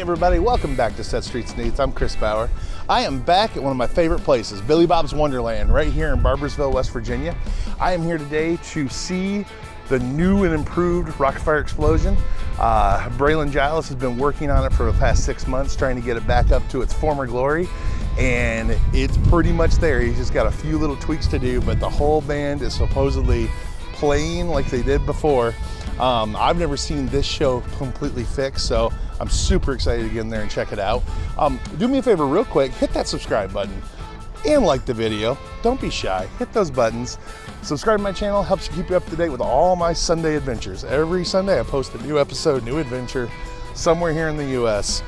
everybody, welcome back to Set Streets Needs. I'm Chris Bauer. I am back at one of my favorite places, Billy Bob's Wonderland, right here in Barboursville, West Virginia. I am here today to see the new and improved Rock-afire Explosion. Braylon Giles has been working on it for the past 6 months, trying to get it back up to its former glory, and it's pretty much there. He's just got a few little tweaks to do, but the whole band is supposedly playing like they did before. I've never seen this show completely fixed, so I'm super excited to get in there and check it out. Do me a favor real quick, hit that subscribe button and like the video. Don't be shy, hit those buttons. Subscribe to my channel, helps keep you up to date with all my Sunday adventures. Every Sunday I post a new episode, new adventure, somewhere here in the US.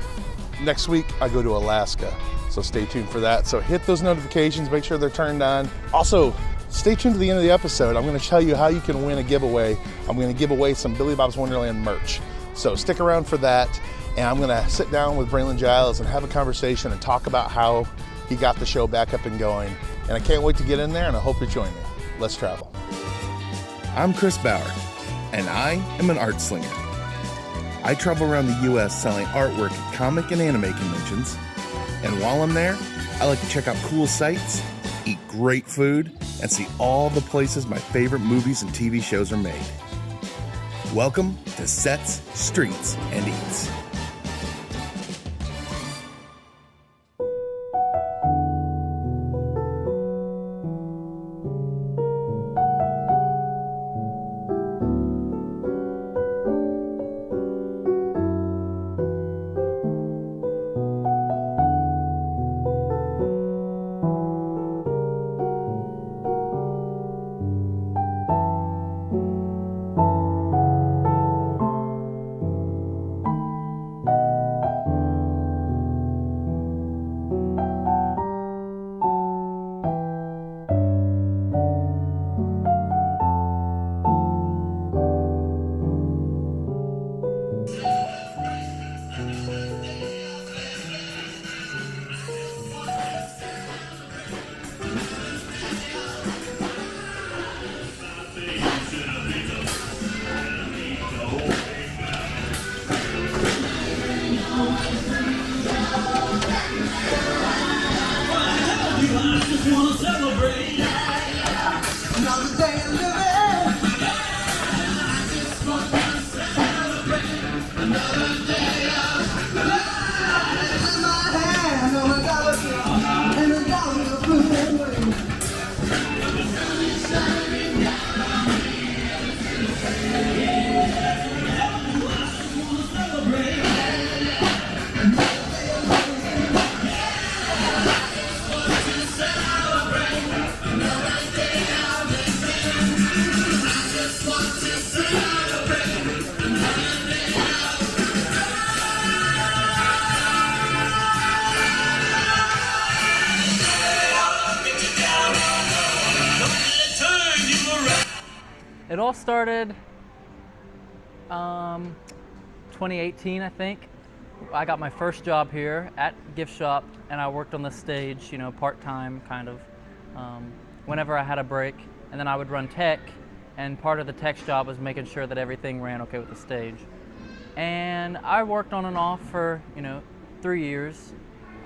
Next week I go to Alaska, so stay tuned for that. So hit those notifications, make sure they're turned on. Also, stay tuned to the end of the episode. I'm going to tell you how you can win a giveaway. I'm going to give away some Billy Bob's Wonderland merch. So stick around for that. And I'm going to sit down with Braylon Giles and have a conversation and talk about how he got the show back up and going. And I can't wait to get in there, and I hope you join me. Let's travel. I'm Chris Bauer, and I am an art slinger. I travel around the US selling artwork at comic and anime conventions. And while I'm there, I like to check out cool sites, eat great food, and see all the places my favorite movies and TV shows are made. Welcome to Sets, Streets, and Eats. It all started 2018, I think. I got my first job here at gift shop, and I worked on the stage, you know, part-time kind of, whenever I had a break. And then I would run tech, and part of the tech job was making sure that everything ran okay with the stage. And I worked on and off for, 3 years.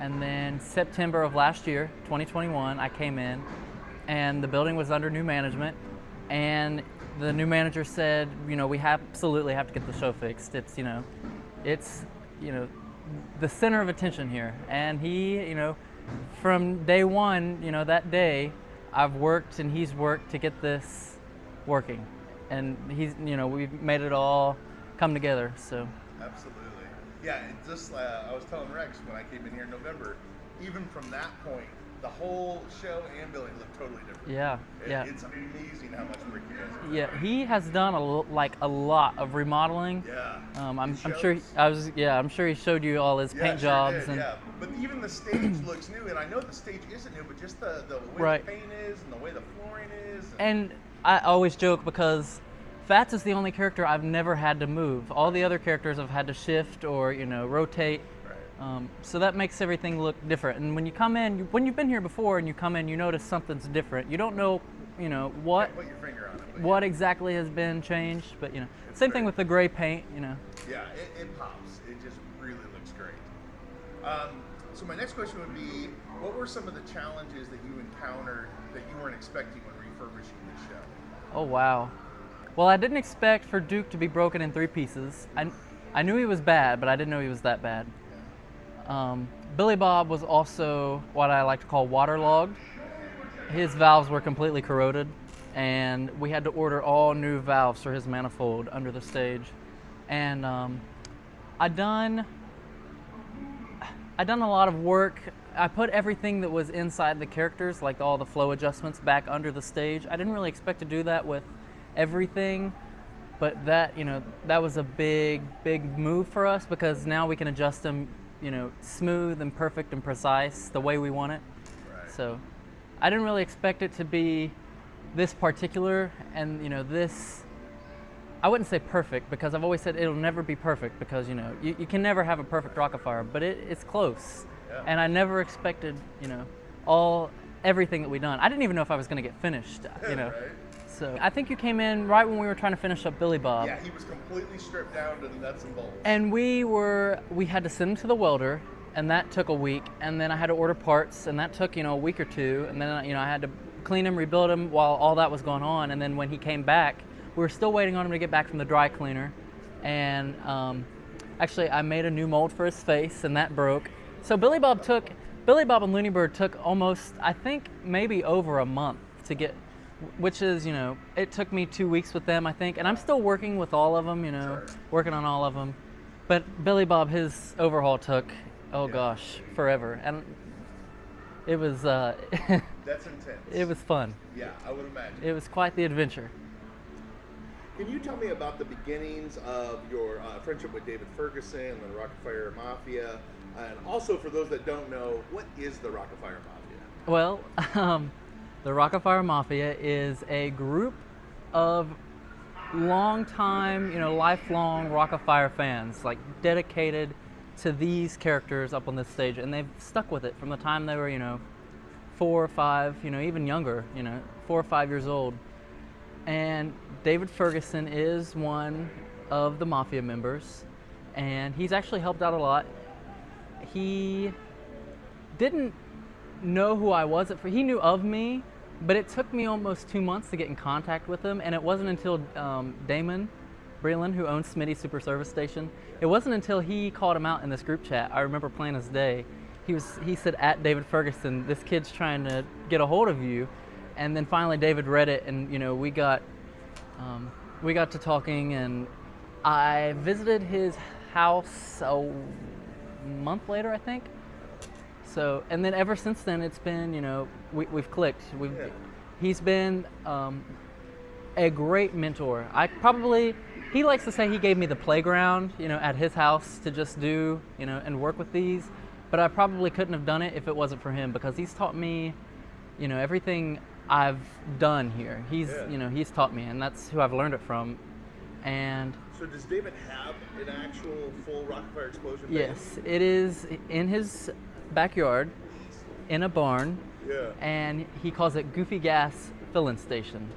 And then September of last year, 2021, I came in, and the building was under new management. And the new manager said, we absolutely have to get the show fixed. It's the center of attention here. And he, from day one, that day, I've worked and he's worked to get this working. And he's, we've made it all come together, so. Absolutely. Yeah, it just, I was telling Rex when I came in here in November, even from that point, the whole show and building look totally different. Yeah, yeah. It's amazing how much work you guys have done. Yeah, he has done a lot of remodeling. Yeah. I'm sure. I'm sure he showed you all his paint jobs. Did, and yeah. But even the stage looks new, and I know the stage isn't new, but just the way right. the paint is and the way the flooring is. And I always joke because Fats is the only character I've never had to move. All the other characters have had to shift or rotate. So that makes everything look different. And when you come in, when you've been here before and you come in, you notice something's different. You don't know, what Can't put your finger on it, what exactly has been changed, but same thing with the gray paint, Yeah, it pops. It just really looks great. So my next question would be, what were some of the challenges that you encountered that you weren't expecting when refurbishing this show? Oh, wow. Well, I didn't expect for Duke to be broken in 3 pieces. I knew he was bad, but I didn't know he was that bad. Billy Bob was also what I like to call waterlogged. His valves were completely corroded, and we had to order all new valves for his manifold under the stage. And I'd done a lot of work. I put everything that was inside the characters, like all the flow adjustments, back under the stage. I didn't really expect to do that with everything, but that, that was a big move for us, because now we can adjust them, smooth and perfect and precise the way we want it. Right. So I didn't really expect it to be this particular, and this, I wouldn't say perfect, because I've always said it'll never be perfect, because you can never have a perfect Rock-afire, but it's close. Yeah. And I never expected everything that we've done. I didn't even know if I was going to get finished. Right. So I think you came in right when we were trying to finish up Billy Bob. Yeah, he was completely stripped down to the nuts and bolts. And we had to send him to the welder, and that took a week. And then I had to order parts, and that took a week or 2. And then I had to clean him, rebuild him while all that was going on. And then when he came back, we were still waiting on him to get back from the dry cleaner. And actually, I made a new mold for his face, and that broke. So Billy Bob and Looney Bird took almost, I think, maybe over a month to get, which is, it took me 2 weeks with them, I think, and I'm still working with all of them, Sure. working on all of them. But Billy Bob, his overhaul took, gosh, forever, and it was. That's intense. It was fun. Yeah, I would imagine. It was quite the adventure. Can you tell me about the beginnings of your friendship with David Ferguson and the Rock-afire Mafia? And also, for those that don't know, what is the Rock-afire Mafia? Well, the Rock-afire Mafia is a group of long-time, lifelong Rock-afire fans, like dedicated to these characters up on this stage, and they've stuck with it from the time they were, 4 or 5, even younger, 4 or 5 years old. And David Ferguson is one of the Mafia members, and he's actually helped out a lot. He didn't know who I was he knew of me, but it took me almost 2 months to get in contact with him, and it wasn't until Damon Braylon, who owns Smitty's Super Service Station, it wasn't until he called him out in this group chat. I remember plain as day. He said, at David Ferguson, this kid's trying to get a hold of you. And then finally David read it, and we got to talking, and I visited his house a month later, I think. So, and then ever since then, it's been, we've clicked. He's been a great mentor. He likes to say he gave me the playground, at his house to just do, and work with these. But I probably couldn't have done it if it wasn't for him, because he's taught me, everything I've done here. He's taught me, and that's who I've learned it from. And so does David have an actual full Rock-afire Explosion band? Yes, it is in his backyard, in a barn. Yeah. And he calls it Goofy Gas Filling Station.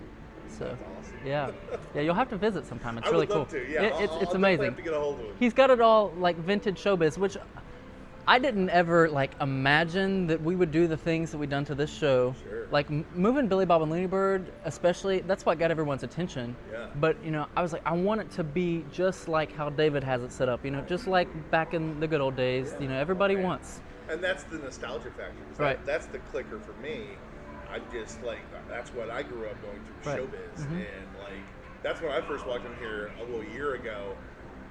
So, that's awesome. Yeah, you'll have to visit sometime. It's really cool. I would love to. Yeah, it's I'll amazing. have to get a hold of him. He's got it all like vintage showbiz, which I didn't ever imagine that we would do the things that we've done to this show. Sure. Like moving Billy Bob and Looney Bird, especially, that's what got everyone's attention. Yeah. But I was like, I want it to be just like how David has it set up. Just like back in the good old days. Yeah. Everybody wants. And that's the nostalgia factor. Right. That's the clicker for me. I just that's what I grew up going through, right. showbiz, Mm-hmm. and that's when I first walked in here a little year ago,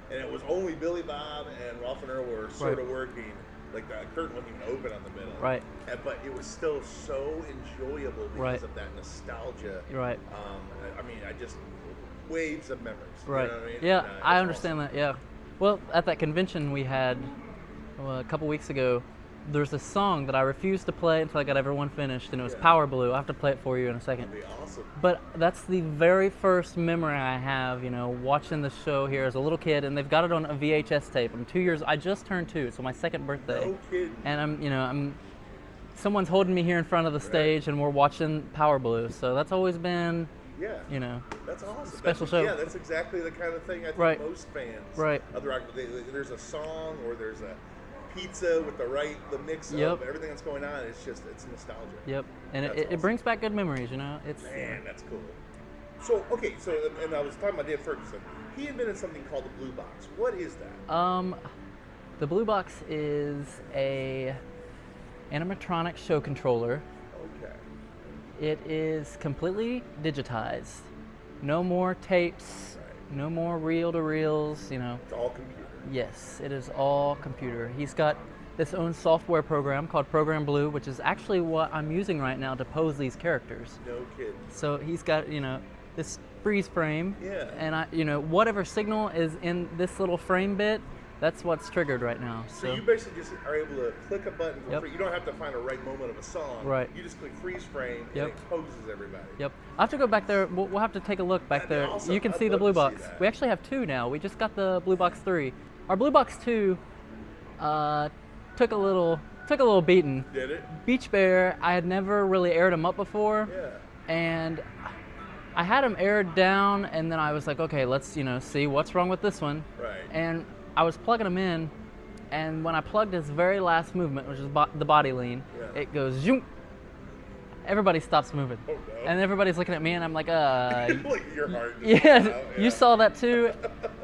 and it was only Billy Bob and Ralph and Earl were sort of working. Like the curtain wasn't even open on the middle. Right. But it was still so enjoyable because right. of that nostalgia. Right. I just waves of memories. Right. You know what I mean? Yeah, And, I understand that. Yeah. Well, at that convention we had a couple weeks ago, there's a song that I refused to play until I got everyone finished, and it was Power Blue. I'll have to play it for you in a second. That'd be awesome. But that's the very first memory I have, watching the show here as a little kid, and they've got it on a VHS tape. I'm 2 years. I just turned 2, so my second birthday. No kidding. And someone's holding me here in front of the stage, and we're watching Power Blue. So that's always been, Yeah. You know. That's awesome. Special show. Yeah, that's exactly the kind of thing I think Right. most fans Right. of the rock. There's a song or there's a pizza with the mix Yep. of everything that's going on. It's nostalgia. Yep. And That's it awesome. brings back good memories. You know. It's Man, that's cool. So and I was talking about Dave Ferguson. He invented something called the Blue Box. What is that? The Blue Box is a animatronic show controller. Okay. It is completely digitized. No more tapes. Right. No more reel-to-reels. You know. It's all computer. Yes, it is all computer. He's got this own software program called Program Blue, which is actually what I'm using right now to pose these characters. No kidding. So he's got, this freeze frame. Yeah. And whatever signal is in this little frame bit, that's what's triggered right now. So you basically just are able to click a button for Yep. free. You don't have to find a right moment of a song. Right. You just click freeze frame Yep. and it poses everybody. Yep. I have to go back there. We'll have to take a look back That'd be there. awesome. You can I'd see the love Blue to see Box. that. We actually have two now. We just got the Blue Box 3. Our Blue Box 2 took a little beating. Did it? Beach Bear, I had never really aired him up before. Yeah. And I had him aired down, and then I was like, okay, let's see what's wrong with this one. Right. And I was plugging him in, and when I plugged his very last movement, which is the body lean, Yeah. it goes zoom. Everybody stops moving, Oh, no. and everybody's looking at me, and I'm like, Like your heart just yeah, went out, you saw that too.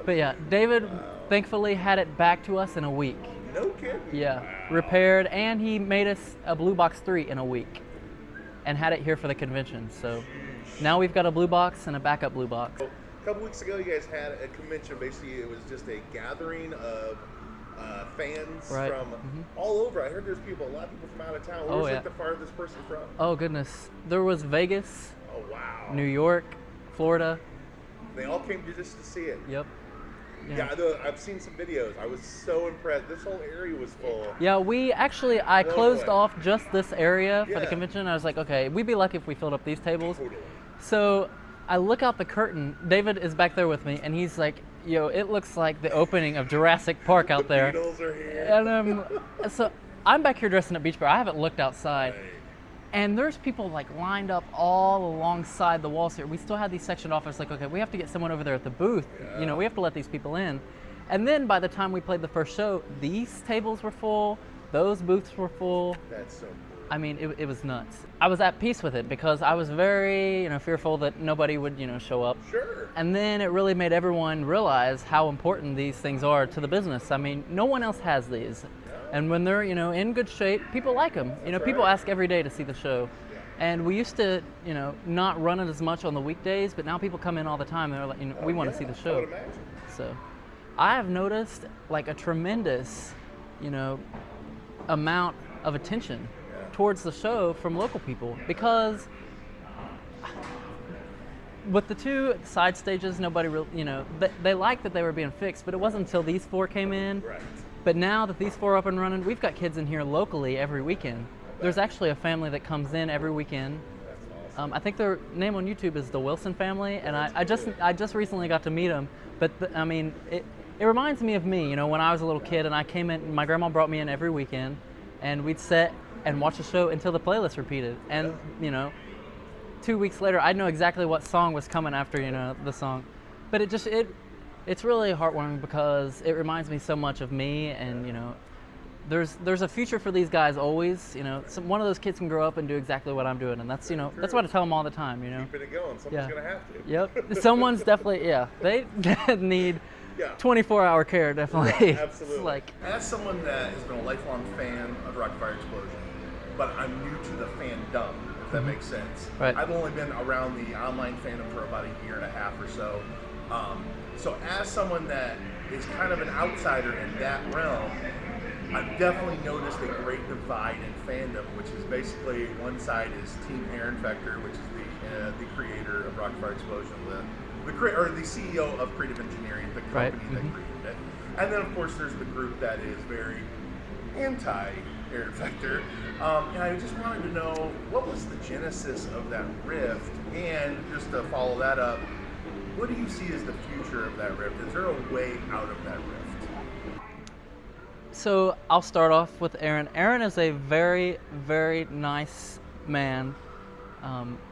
But yeah, David thankfully had it back to us in a week. No kidding. Yeah, Wow. repaired, and he made us a Blue Box 3 in a week, and had it here for the convention. So now we've got a Blue Box and a backup Blue Box. A couple weeks ago, you guys had a convention. Basically, it was just a gathering of fans Right. from Mhm. all over. I heard there's a lot of people from out of town. Where Oh, was yeah. like the farthest person from? Oh goodness, there was Vegas, Oh wow. New York, Florida. They all came just to see it. Yep. Yeah, I've seen some videos. I was so impressed. This whole area was full. Yeah, I No closed way. off just this area for the Yeah. convention. I was like, okay, we'd be lucky if we filled up these tables. Totally. So I look out the curtain. David is back there with me, and he's like, yo, it looks like the opening of Jurassic Park out The there. Beatles are here. And so I'm back here dressing at Beach Bear. I haven't looked outside. Right. And there's people like lined up all alongside the walls here. We still had these sectioned off. It's like, okay, we have to get someone over there at the booth. Yeah. We have to let these people in. And then by the time we played the first show, these tables were full, those booths were full. That's so cool. I mean, it was nuts. I was at peace with it because I was very, fearful that nobody would, show up. Sure. And then it really made everyone realize how important these things are to the business. I mean, no one else has these. And when they're, in good shape, people like them. People right. ask every day to see the show. And we used to, not run it as much on the weekdays, but now people come in all the time. They're like, we want to see the I show. would imagine. So I have noticed like a tremendous, amount of attention towards the show from local people because with the two side stages, nobody really, they liked that they were being fixed, but it wasn't until these four came in. Right. But now that these four are up and running, we've got kids in here locally every weekend. There's actually a family that comes in every weekend. That's awesome. I think their name on YouTube is the Wilson family, and I just recently got to meet them. But it reminds me of me, when I was a little kid and I came in. My grandma brought me in every weekend, and we'd sit and watch the show until the playlist repeated. And 2 weeks later, I'd know exactly what song was coming after the song. But it's really heartwarming because it reminds me so much of me, and there's a future for these guys always. One of those kids can grow up and do exactly what I'm doing, and that's that's what I tell them all the time. Keeping it going. Someone's gonna have to. Yep. Someone's definitely they need 24-hour care definitely. Yeah, absolutely. As someone that has been a lifelong fan of Rock-afire Explosion, but I'm new to the fandom, if that makes sense. Right. I've only been around the online fandom for about a year and a half or so. So as someone that is kind of an outsider in that realm, I've definitely noticed a great divide in fandom, which is basically one side is Team Aaron Fector, which is the creator of Rock-afire Explosion, the CEO of Creative Engineering, the company Right. that created it. And then of course there's the group that is very anti-Aaron Fector. And I just wanted to know, what was the genesis of that rift? And just to follow that up, what do you see as the future of that rift? Is there a way out of that rift? So I'll start off with Aaron. Aaron is a very, very nice man,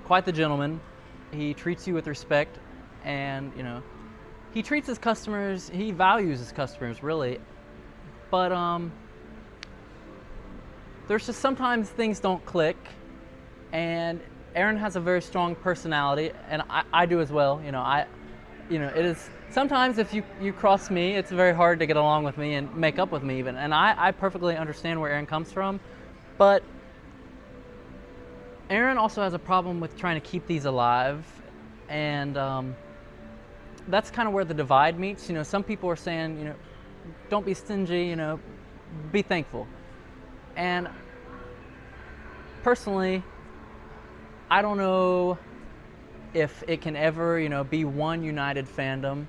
quite the gentleman. He treats you with respect, and he treats his customers. He values his customers really, but there's just sometimes things don't click, and Aaron has a very strong personality, and I do as well. It is sometimes if you cross me, it's very hard to get along with me and make up with me even, and I perfectly understand where Aaron comes from, but Aaron also has a problem with trying to keep these alive, and that's kind of where the divide meets. Some people are saying, don't be stingy, be thankful. And personally, I don't know if it can ever, be one united fandom.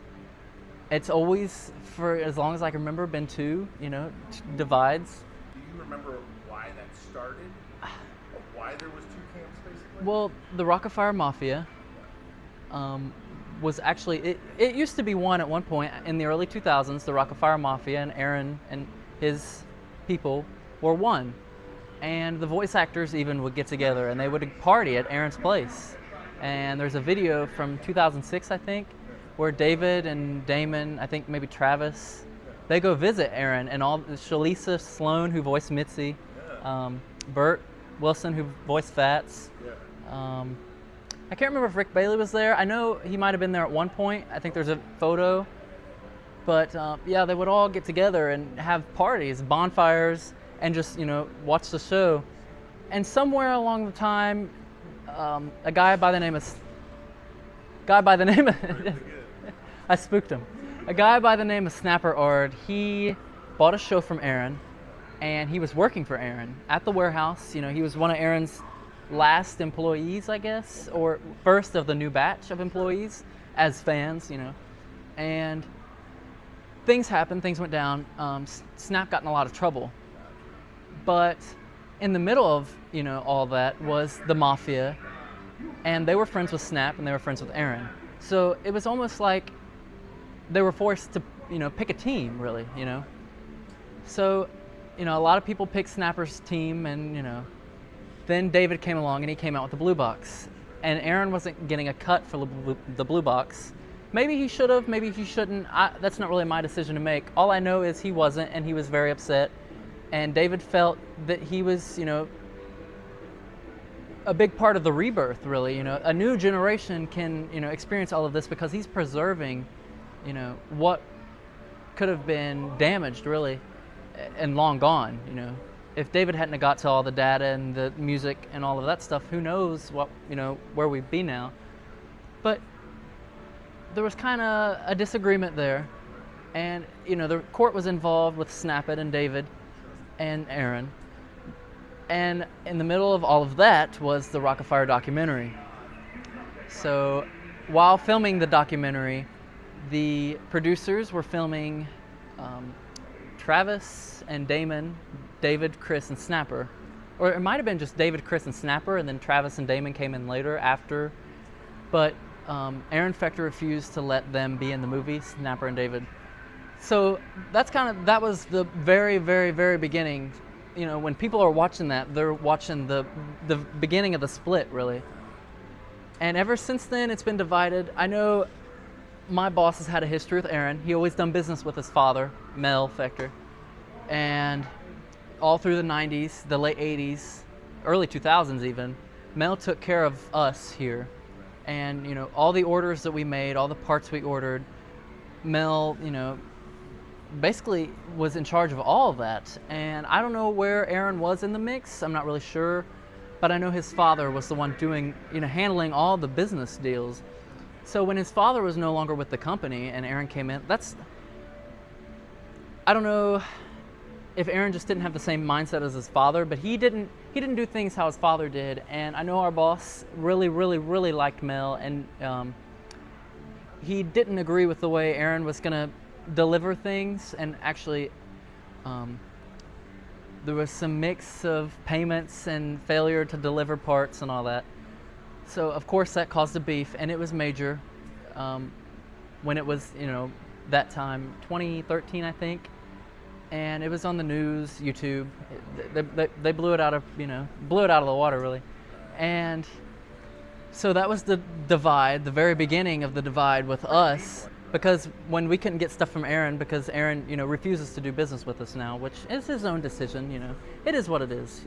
It's always, for as long as I can remember, been two, divides. Do you remember why that started? Why there was two camps, basically? Well, the Rock-afire Mafia was actually, it used to be one at one point in the early 2000s. The Rock-afire Mafia and Aaron and his people were one. And the voice actors even would get together and they would party at Aaron's place. And there's a video from 2006, I think, where David and Damon, I think maybe Travis, they go visit Aaron, and all Shalisa Sloan, who voiced Mitzi, Bert Wilson, who voiced Fats. I can't remember if Rick Bailey was there. I know he might have been there at one point. I think there's a photo. But yeah, they would all get together and have parties, bonfires, and just watch the show. And somewhere along the time, a guy by the name of I spooked him. A guy by the name of Snapper Ard, he bought a show from Aaron, and he was working for Aaron at the warehouse. He was one of Aaron's last employees, I guess, or first of the new batch of employees as fans, and things happened, things went down. Snap got in a lot of trouble, but in the middle of all that was the Mafia, and they were friends with Snap and they were friends with Aaron, so it was almost like they were forced to pick a team, really. So a lot of people picked Snapper's team, and then David came along and he came out with the blue box, and Aaron wasn't getting a cut for the blue box. Maybe he should have, maybe he shouldn't. That's not really my decision to make. All I know is he wasn't, and he was very upset. And David felt that he was, a big part of the rebirth, really. A new generation can, experience all of this because he's preserving, what could have been damaged, really, and long gone. If David hadn't have got to all the data and the music and all of that stuff, who knows what, where we'd be now. But there was kind of a disagreement there, and the court was involved with Snap It and David and Aaron, and in the middle of all of that was the Rock-afire documentary. So while filming the documentary, the producers were filming Travis and Damon, David, Chris, and Snapper, or it might have been just David, Chris, and Snapper, and then Travis and Damon came in later after, but Aaron Fechter refused to let them be in the movie, Snapper and David. So that was the very, very, very beginning. When people are watching that, they're watching the beginning of the split, really. And ever since then, it's been divided. I know my boss has had a history with Aaron. He always done business with his father, Mel Fechter. And all through the 90s, the late 80s, early 2000s even, Mel took care of us here. And, all the orders that we made, all the parts we ordered, Mel, basically was in charge of all of that. And I don't know where Aaron was in the mix. I'm not really sure. But I know his father was the one doing, handling all the business deals. So when his father was no longer with the company and Aaron came in, I don't know if Aaron just didn't have the same mindset as his father, but he didn't do things how his father did. And I know our boss really, really, really liked Mel, and he didn't agree with the way Aaron was going to deliver things, and actually there was some mix of payments and failure to deliver parts and all that. So of course that caused a beef, and it was major when it was, that time, 2013 I think, and it was on the news, YouTube. They blew it out of, blew it out of the water, really. And So that was the divide, the very beginning of the divide with us, because when we couldn't get stuff from Aaron, because Aaron, refuses to do business with us now, which is his own decision, It is what it is,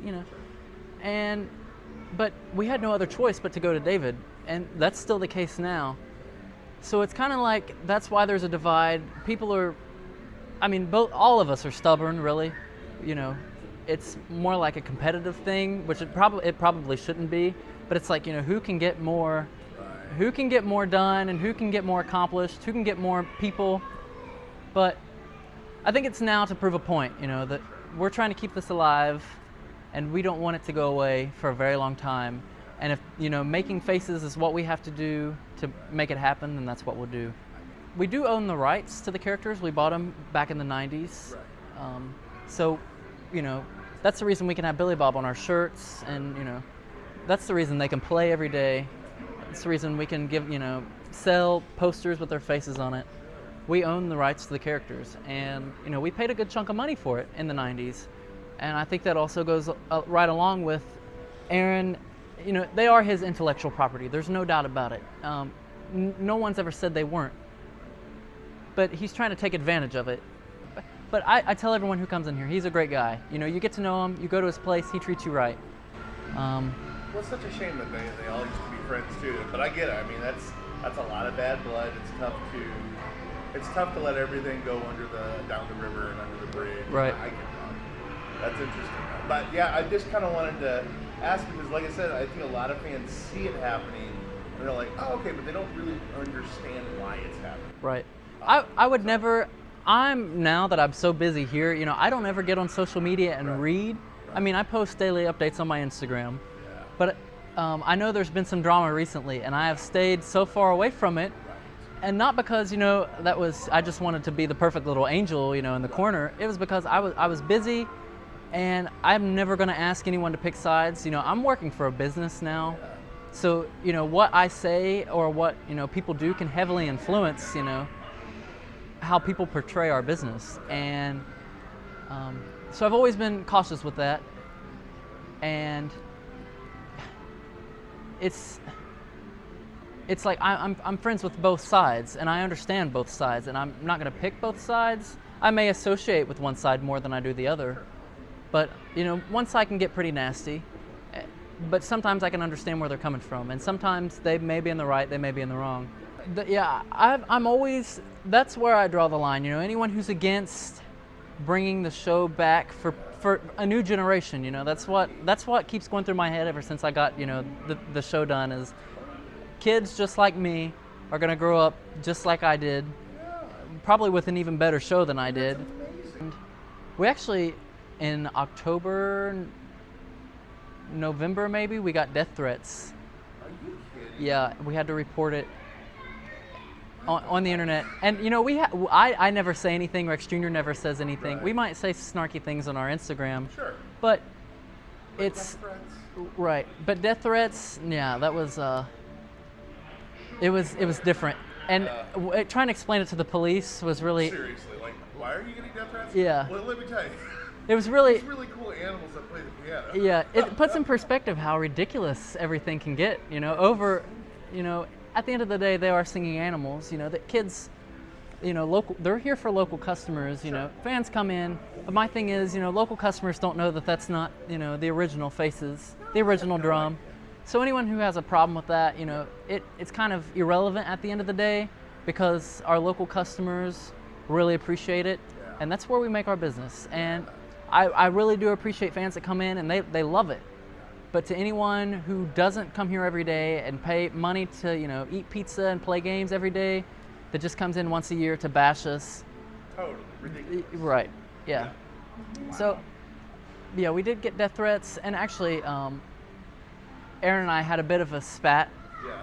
But we had no other choice but to go to David, and that's still the case now. So it's kind of like, that's why there's a divide. People are, all of us are stubborn, really. It's more like a competitive thing, which it probably shouldn't be. But it's like, who can get more done, and who can get more accomplished, who can get more people. But I think it's now to prove a point, that we're trying to keep this alive, and we don't want it to go away for a very long time. And if, making faces is what we have to do to make it happen, then that's what we'll do. We do own the rights to the characters. We bought them back in the 90s. So, that's the reason we can have Billy Bob on our shirts, and, that's the reason they can play every day. That's the reason we can sell posters with their faces on it. We own the rights to the characters, and, we paid a good chunk of money for it in the 90s. And I think that also goes right along with Aaron. They are his intellectual property. There's no doubt about it. No one's ever said they weren't. But he's trying to take advantage of it. But I tell everyone who comes in here, he's a great guy. You get to know him, you go to his place, he treats you right. Well, it's such a shame that they all used to be friends too. But I get it. That's a lot of bad blood. It's tough to let everything go down the river and under the bridge. Right. I get that. That's interesting. But yeah, I just kind of wanted to ask, because like I said, I think a lot of fans see it happening and they're like, oh, okay, but they don't really understand why it's happening. Right. I would never. Now that I'm so busy here, I don't ever get on social media and read. I post daily updates on my Instagram, but I know there's been some drama recently, and I have stayed so far away from it, and not because I just wanted to be the perfect little angel, in the corner. It was because I was busy, and I'm never going to ask anyone to pick sides. I'm working for a business now, so what I say or what people do can heavily influence how people portray our business, and so I've always been cautious with that, and it's like I'm friends with both sides, and I understand both sides, and I'm not going to pick both sides. I may associate with one side more than I do the other, but one side can get pretty nasty, but sometimes I can understand where they're coming from, and sometimes they may be in the right, they may be in the wrong. I'm always, that's where I draw the line. Anyone who's against bringing the show back for a new generation, that's what keeps going through my head ever since I got the show done, is kids just like me are going to grow up just like I did, probably with an even better show than I did. And we actually, in October, November maybe, we got death threats. Are you kidding? Yeah, we had to report it on the internet, and I never say anything. Rex Jr. never says anything. Right. We might say snarky things on our Instagram, Sure. but Death threats? right. But death threats, yeah, that was it was different, and trying to explain it to the police was really Seriously, like, why are you getting death threats? Yeah. Well, let me tell you. it was really There's really cool animals that play the piano. yeah. It puts in perspective how ridiculous everything can get. At the end of the day, they are singing animals. That kids, local. They're here for local customers. Sure. Fans come in. But my thing is, local customers don't know that that's not, the original faces, the original drum. So anyone who has a problem with that, it's kind of irrelevant at the end of the day, because our local customers really appreciate it, and that's where we make our business. And I really do appreciate fans that come in and they love it. But to anyone who doesn't come here every day and pay money to, eat pizza and play games every day, that just comes in once a year to bash us. Totally ridiculous. Right, yeah. Wow. So, yeah, we did get death threats, and actually, Aaron and I had a bit of a spat. Yeah.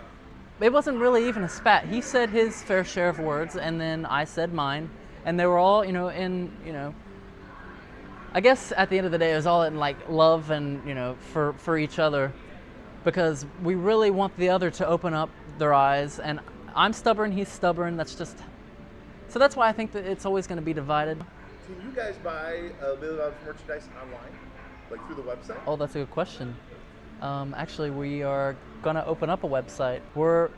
It wasn't really even a spat. He said his fair share of words, and then I said mine, and they were all, I guess at the end of the day, it was all in love and for each other, because we really want the other to open up their eyes. And I'm stubborn, he's stubborn. So that's why I think that it's always going to be divided. Can you guys buy Billy Bob's merchandise online, like through the website? Oh, that's a good question. Actually, we are gonna open up a website. We're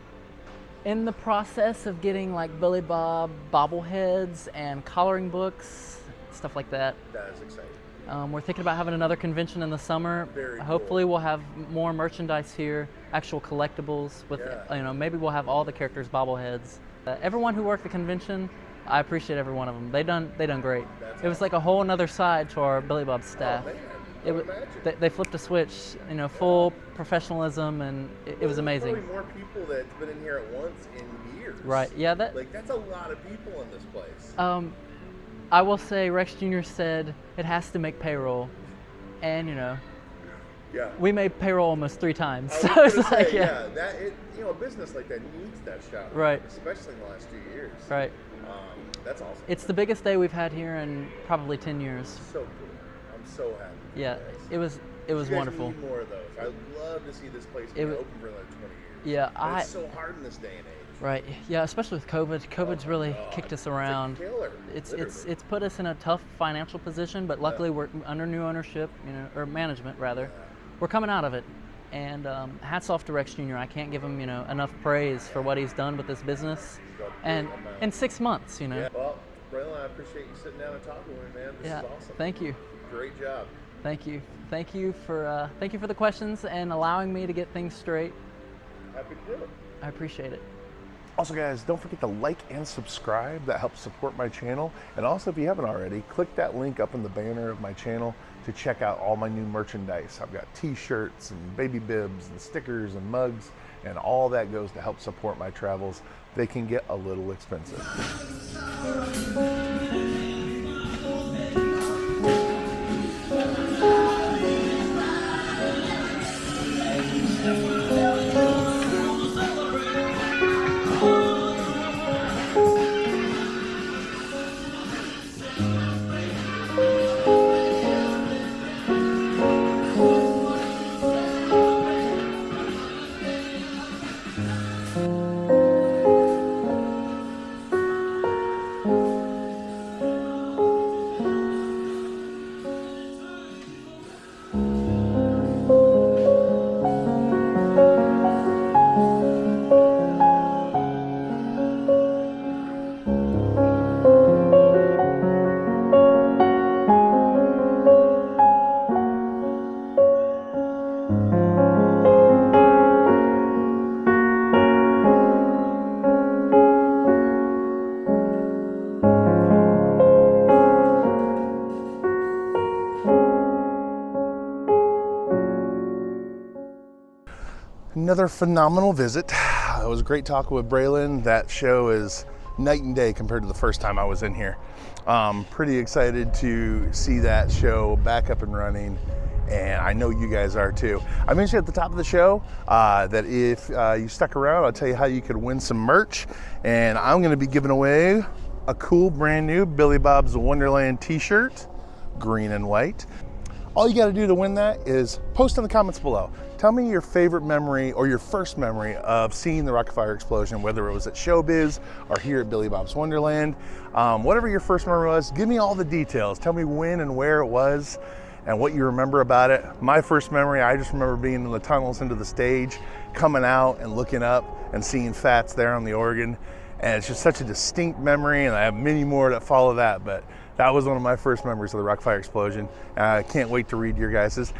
in the process of getting like Billy Bob bobbleheads and coloring books, stuff like that. That is exciting. We're thinking about having another convention in the summer. Very Hopefully cool. we'll have more merchandise here, actual collectibles with, maybe we'll have all the characters bobbleheads. Everyone who worked the convention, I appreciate every one of them. They done great. It was like a whole another side to our Billy Bob staff. Oh, man. They flipped a switch, full professionalism, and it was amazing. Probably more people that's been in here at once in years. Right, yeah. That's a lot of people in this place. I will say Rex Jr. said it has to make payroll, and yeah. we made payroll almost 3 times. So I was it's gonna like, say, a business like that needs that shop. Right. Especially in the last few years. Right. That's awesome. It's the biggest day we've had here in probably 10 years. So cool. I'm so happy. Yeah, it was You guys wonderful. need more of those. I'd love to see this place be open for like 20 years. Yeah, But it's so hard in this day and age. Right. Yeah, especially with COVID. COVID's really kicked us around. It's a killer, It's put us in a tough financial position, but luckily we're under new ownership, or management rather. We're coming out of it. And hats off to Rex Jr. I can't give him, enough praise for what he's done with this business. And in 6 months, Yeah. Well, Braylon, I appreciate you sitting down and talking with me, man. This is awesome. Thank you. Great job. Thank you. Thank you for the questions and allowing me to get things straight. Happy to do it. I appreciate it. Also, guys, don't forget to like and subscribe. That helps support my channel. And also, if you haven't already, click that link up in the banner of my channel to check out all my new merchandise. I've got t-shirts and baby bibs and stickers and mugs, and all that goes to help support my travels. They can get a little expensive. Another phenomenal visit. It was great talking with Braylon. That show is night and day compared to the first time I was in here. Pretty excited to see that show back up and running, and I know you guys are too. I mentioned at the top of the show that if you stuck around, I'll tell you how you could win some merch, and I'm going to be giving away a cool brand new Billy Bob's Wonderland t-shirt, green and white. All you got to do to win that is post in the comments below. Tell me your favorite memory or your first memory of seeing the Rock-afire Explosion, whether it was at Showbiz or here at Billy Bob's Wonderland. Whatever your first memory was, give me all the details. Tell me when and where it was and what you remember about it. My first memory, I just remember being in the tunnels into the stage, coming out and looking up and seeing Fats there on the organ. And it's just such a distinct memory, and I have many more that follow that, but that was one of my first memories of the Rock-afire Explosion. I can't wait to read your guys's.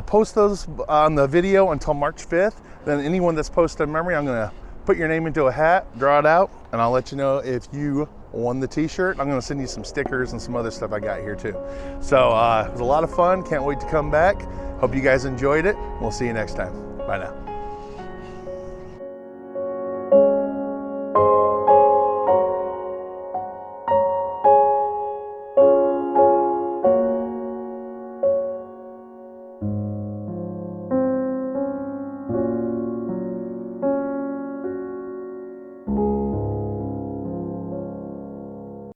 Post those on the video until March 5th. Then anyone that's posted a memory, I'm gonna put your name into a hat, draw it out, and I'll let you know if you won the t-shirt. I'm gonna send you some stickers and some other stuff I got here too. So it was a lot of fun. Can't wait to come back. Hope you guys enjoyed it. We'll see you next time. Bye now.